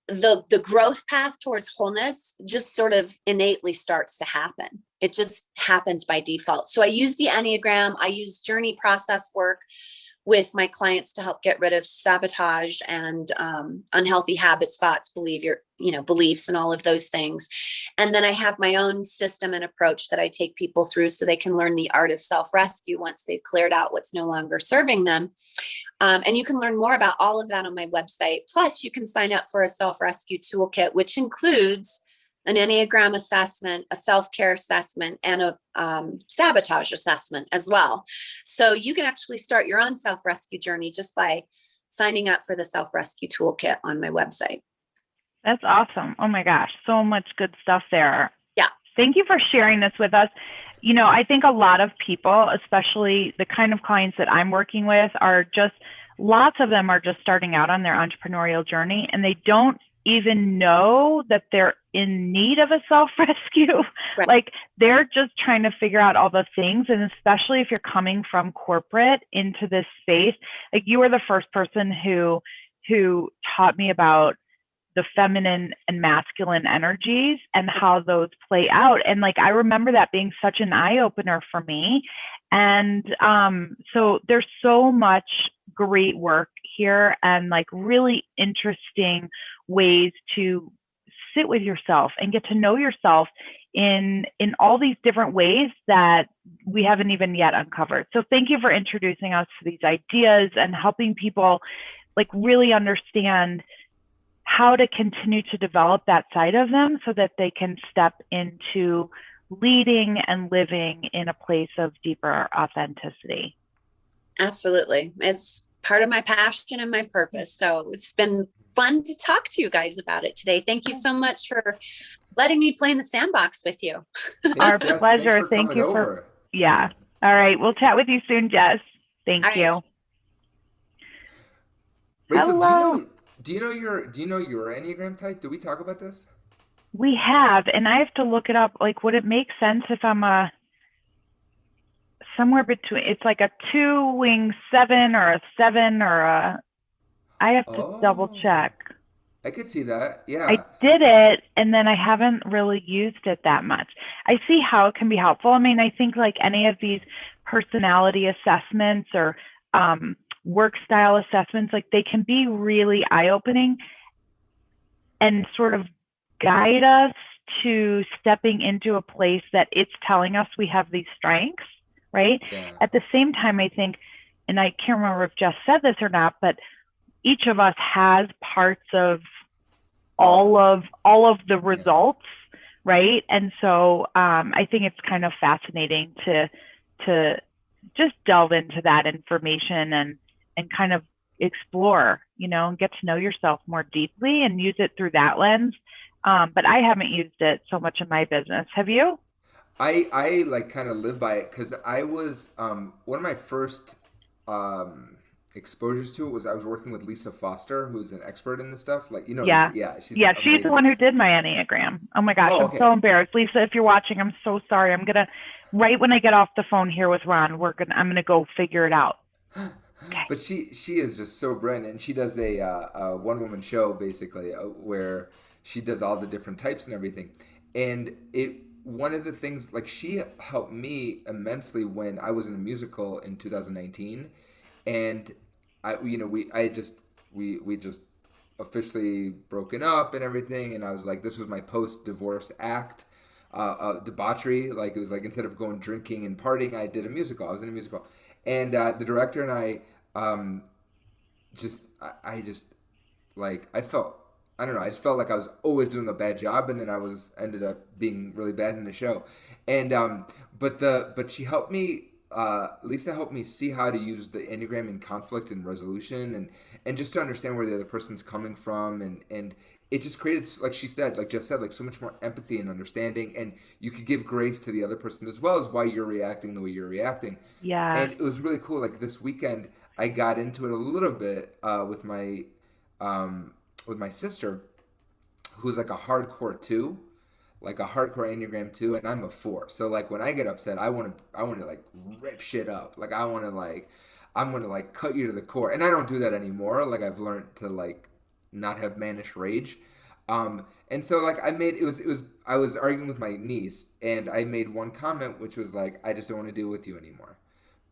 the growth path towards wholeness just sort of innately starts to happen. It just happens by default. So I use the Enneagram, I use journey process work with my clients to help get rid of sabotage and unhealthy habits, thoughts, beliefs, and all of those things. And then I have my own system and approach that I take people through so they can learn the art of self-rescue once they've cleared out what's no longer serving them. And you can learn more about all of that on my website. Plus, you can sign up for a self-rescue toolkit, which includes an Enneagram assessment, a self-care assessment, and a sabotage assessment as well. So you can actually start your own self-rescue journey just by signing up for the self-rescue toolkit on my website. That's awesome. Oh my gosh, so much good stuff there. Yeah. Thank you for sharing this with us. I think a lot of people, especially the kind of clients that I'm working with, lots of them are just starting out on their entrepreneurial journey, and they don't even know that they're in need of a self-rescue. Right. Like they're just trying to figure out all the things. And especially if you're coming from corporate into this space, like you were the first person who taught me about the feminine and masculine energies and how those play out. And like, I remember that being such an eye opener for me. And so there's so much great work here and like really interesting ways to sit with yourself and get to know yourself in all these different ways that we haven't even yet uncovered. So thank you for introducing us to these ideas and helping people like really understand how to continue to develop that side of them so that they can step into leading and living in a place of deeper authenticity. Absolutely. It's part of my passion and my purpose. So it's been fun to talk to you guys about it today. Thank you so much for letting me play in the sandbox with you. Our pleasure. Thank you for. Yeah. All right. We'll chat with you soon, Jess. Thank you. Rachel, hello. Do you know your Enneagram type? Did we talk about this? We have, and I have to look it up. Like, would it make sense if I'm a somewhere between? It's like a two wing seven or a seven or a. I have to double Oh, check. I could see that. I Yeah. did it, and then I haven't really used it that much. I see how it can be helpful. I mean, I think like any of these personality assessments or um, work style assessments, like they can be really eye opening and sort of guide us to stepping into a place that it's telling us we have these strengths, right? Yeah. At the same time, I think, and I can't remember if Jess said this or not, but each of us has parts of Oh, all of the yeah. results, right? And so I think it's kind of fascinating to just delve into that information and kind of explore, and get to know yourself more deeply and use it through that lens. But I haven't used it so much in my business. Have you? I like kind of live by it because I was one of my first um exposures to it was I was working with Lisa Foster, who's an expert in this stuff. Like, Lisa, Yeah. yeah, she's Yeah, she's the amazing. one who did my Enneagram. Oh my gosh, Oh, I'm okay. so embarrassed. Lisa, if you're watching, I'm so sorry. Right when I get off the phone here with Ron, I'm gonna go figure it out. Okay. But she is just so brilliant, and she does a one woman show basically where she does all the different types and everything. And it one of the things like she helped me immensely when I was in a musical in 2019, and I you know we just officially broken up and everything, and I was like, this was my post divorce act. Debauchery, like it was like instead of going drinking and partying, I did a musical. I was in a musical, and the director and I I just like I felt I don't know, I just felt like I was always doing a bad job, and then I was ended up being really bad in the show. And but she helped me. Lisa helped me see how to use the Enneagram in conflict and resolution, and just to understand where the other person's coming from, and it just created, like she said, like just said, like so much more empathy and understanding, and you could give grace to the other person as well as why you're reacting the way you're reacting. Yeah. And it was really cool. Like this weekend, I got into it a little bit um, with my sister, who's like a hardcore two, like a hardcore Enneagram two, and I'm a four. So like when I get upset, I want to like rip shit up. Like I'm gonna like cut you to the core, and I don't do that anymore. Like I've learned to like not have mannish rage. And so like it was I was arguing with my niece, and I made one comment which was like, I just don't want to deal with you anymore.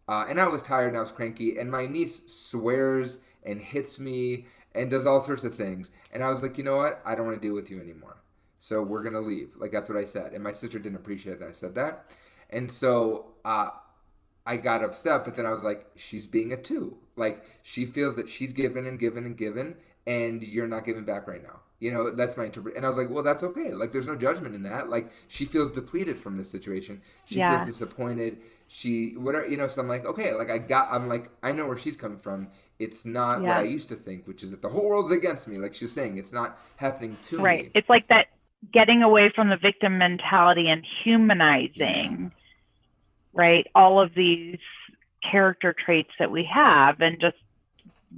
And I was tired and I was cranky, and my niece swears and hits me and does all sorts of things. And I was like, you know what? I don't want to deal with you anymore. So we're gonna leave. Like that's what I said. And my sister didn't appreciate that I said that. And so I got upset, but then I was like, she's being a two. Like she feels that she's given and given and given, and you're not giving back right now. That's my interpret. And I was like, well, that's okay. Like there's no judgment in that. Like she feels depleted from this situation. She feels Yeah. disappointed. She whatever. So I'm like, okay. Like I'm like, I know where she's coming from. It's not what I Yeah. used to think, which is that the whole world's against me. Like she was saying, it's not happening to Right. me. It's like that getting away from the victim mentality and Yeah. humanizing, right? All of these character traits that we have and just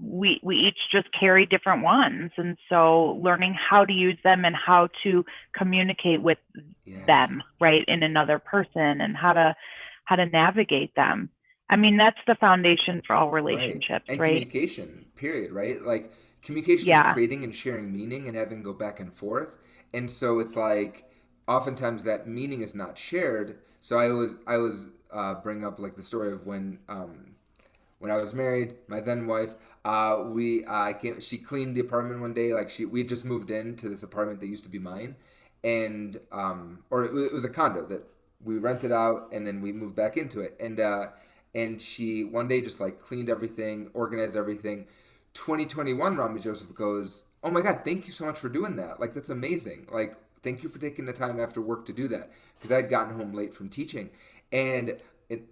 we each just carry different ones, and so learning how to use them and how to communicate with Yeah. them, right, in another person, and how to navigate them. I mean, that's the foundation for all Right. relationships, And right? communication, period, right? Like communication is Yeah. creating and sharing meaning and having go back and forth. And so it's like oftentimes that meaning is not shared. So I was bring up like the story of when I was married, my then wife, we came, she cleaned the apartment one day. Like we had just moved into this apartment that used to be mine, and or it was a condo that we rented out, and then we moved back into it. And she one day just like cleaned everything, organized everything. 2021, Rami Joseph goes, "Oh my God, thank you so much for doing that. Like that's amazing. Like thank you for taking the time after work to do that because I had gotten home late from teaching." And in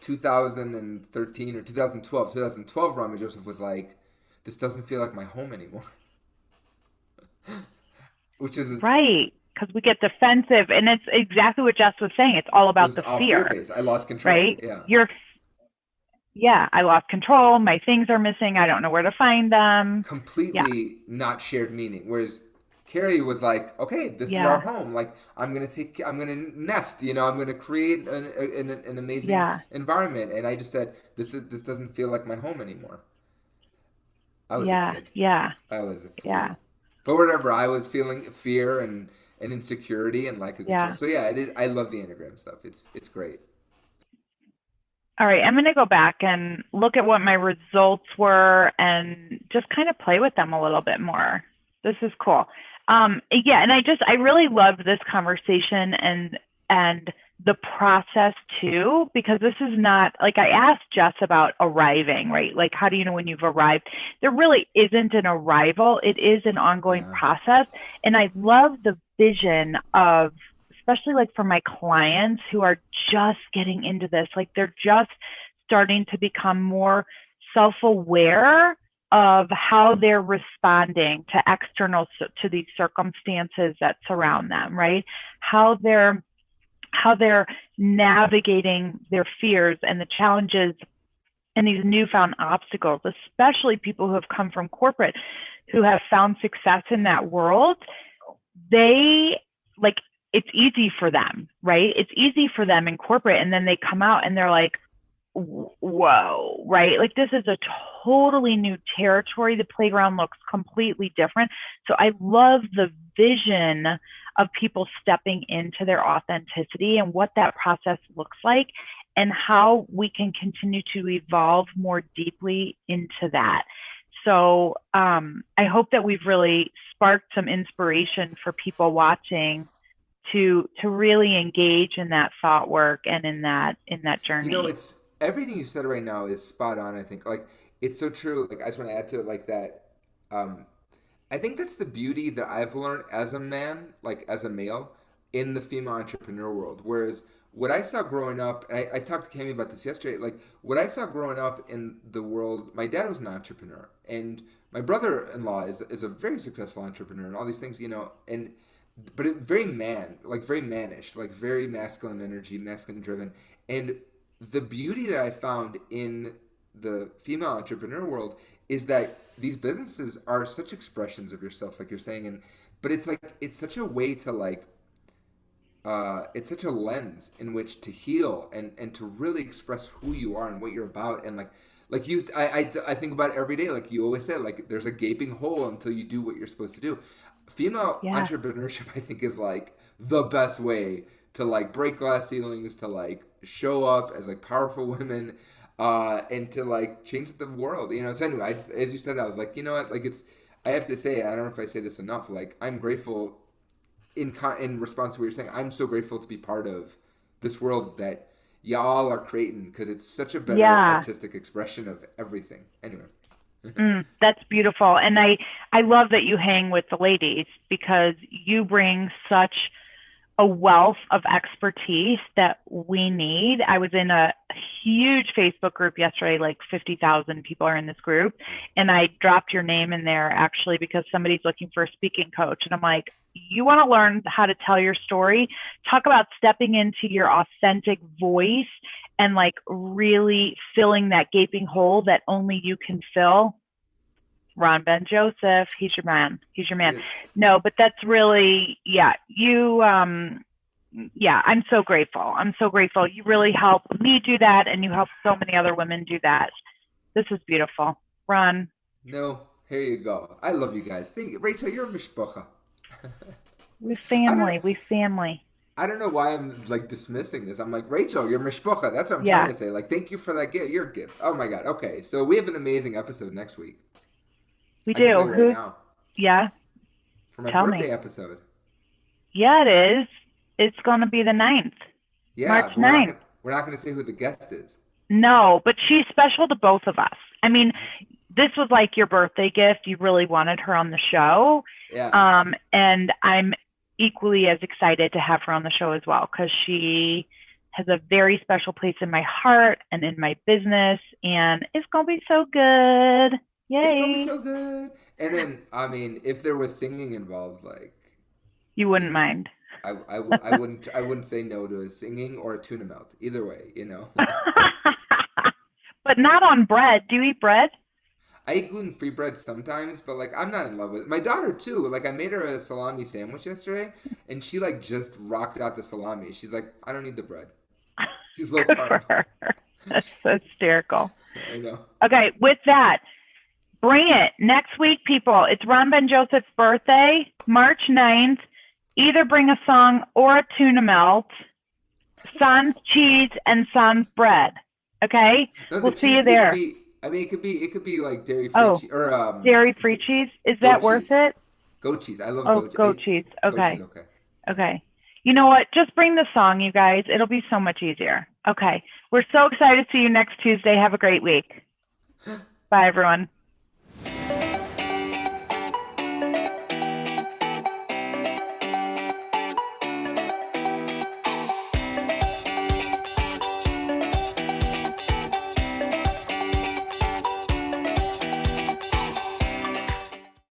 2013 or 2012, Rami Joseph was like, "This doesn't feel like my home anymore," which is it Right, because we get defensive, and it's exactly what Jess was saying. It's all about was the all fear fear, based. I lost control. right? Yeah, You're Yeah, I lost control, my things are missing, I don't know where to find them. Yeah. completely not shared meaning. Whereas Carrie was like, okay, this is our Yeah. home. Like, I'm gonna nest. You know, I'm gonna create an amazing Yeah. environment. And I just said, this doesn't feel like my home anymore. I was a Yeah. kid. Yeah. I was a Yeah. flea. But whatever, I was feeling fear and insecurity and lack of control. Yeah. So yeah, it is. I love the Enneagram stuff. It's great. All right, I'm going to go back and look at what my results were and just kind of play with them a little bit more. This is cool. Yeah, and I really loved this conversation and the process too, because this is not like I asked Jess about arriving, right? Like, how do you know when you've arrived? There really isn't an arrival. It is an ongoing Yeah. process. And I love the vision of, especially like for my clients who are just getting into this, like they're just starting to become more self-aware of how they're responding to external to these circumstances that surround them, right? How they're navigating their fears and the challenges and these newfound obstacles, especially people who have come from corporate, who have found success in that world. They like, it's easy for them, right? It's easy for them in corporate, and then they come out and they're like, whoa, right? Like, this is a totally new territory. The playground looks completely different. So I love the vision of people stepping into their authenticity and what that process looks like, and how we can continue to evolve more deeply into that. So I hope that we've really sparked some inspiration for people watching to really engage in that thought work and in that You know, journey. it's everything you said right now is spot on. I think like it's so true. Like I just want to add to it like that. Um, I think that's the beauty that I've learned as a man, like as a male, in the female entrepreneur world. Whereas what I saw growing up, and I talked to Cami about this yesterday, like what I saw growing up in the world, my dad was an entrepreneur, and my brother-in-law is a very successful entrepreneur, and all these things, you know, and but very like very mannish, like very masculine energy, masculine driven, and the beauty that I found in the female entrepreneur world is that these businesses are such expressions of yourself, like you're saying, and but it's like it's such a way to like it's such a lens in which to heal and to really express who you are and what you're about and like you I think about it every day, like you always said, like there's a gaping hole until you do what you're supposed to do. Female Yeah. entrepreneurship I think is like the best way to like break glass ceilings, to like show up as like powerful women, and to like change the world, you know. So anyway, as you said that, I was like, you know what, like it's I have to say, I don't know if I say this enough, like I'm grateful in response to what you're saying. I'm so grateful to be part of this world that y'all are creating, because it's such a better Yeah. artistic expression of everything. Anyway. That's beautiful. And I love that you hang with the ladies, because you bring such a wealth of expertise that we need. I was in a huge Facebook group yesterday, like 50,000 people are in this group. And I dropped your name in there actually because somebody's looking for a speaking coach. And I'm like, you want to learn how to tell your story? Talk about stepping into your authentic voice and like really filling that gaping hole that only you can fill. Ron Ben Joseph, he's your man. He's your man. No, but that's really, yeah, yeah, I'm so grateful. I'm so grateful. You really help me do that, and you help so many other women do that. This is beautiful. Ron. No, here you go. I love you guys. Thank you. Rachel, you're a mishpacha. We I don't family. We family. I don't know why I'm like dismissing this. I'm like, Rachel, you're mishpacha. That's what I'm trying Yeah, to say. Like, thank you for that gift. Your gift. Oh my god. Okay, so we have an amazing episode next week. we I can tell do. you right Who's, now yeah, for my tell birthday me. episode. Yeah, it is. It's going to be the 9th, Yeah, March but 9th. we're not gonna say who the guest is. No, but she's special to both of us. I mean, this was like your birthday gift. You really wanted her on the show. Yeah. And I'm equally as excited to have her on the show as well, because she has a very special place in my heart and in my business, and it's going to be so good. It's gonna be Yay. so good. And then, I mean, if there was singing involved, like, You you wouldn't know, mind. I wouldn't say no to a singing or a tuna melt. Either way, you know. But not on bread. Do you eat bread? I eat gluten-free bread sometimes, but like I'm not in love with it. My daughter too. Like I made her a salami sandwich yesterday, and she like just rocked out the salami. She's like, I don't need the bread. She's low Good for carb. her. That's hysterical. I know. Okay, with that, bring it. Next week, people, it's Ron Ben Joseph's birthday, March 9th. Either bring a song or a tuna melt, sans cheese, and sans bread. Okay? No, the We'll see cheese you there. it could be like dairy-free cheese or dairy-free cheese. Is that goat worth cheese. it? Goat cheese. I love Oh, goat cheese. goat cheese. Goat Okay. cheese, okay. Okay. You know what? Just bring the song, you guys. It'll be so much easier. Okay. We're so excited to see you next Tuesday. Have a great week. Bye, everyone.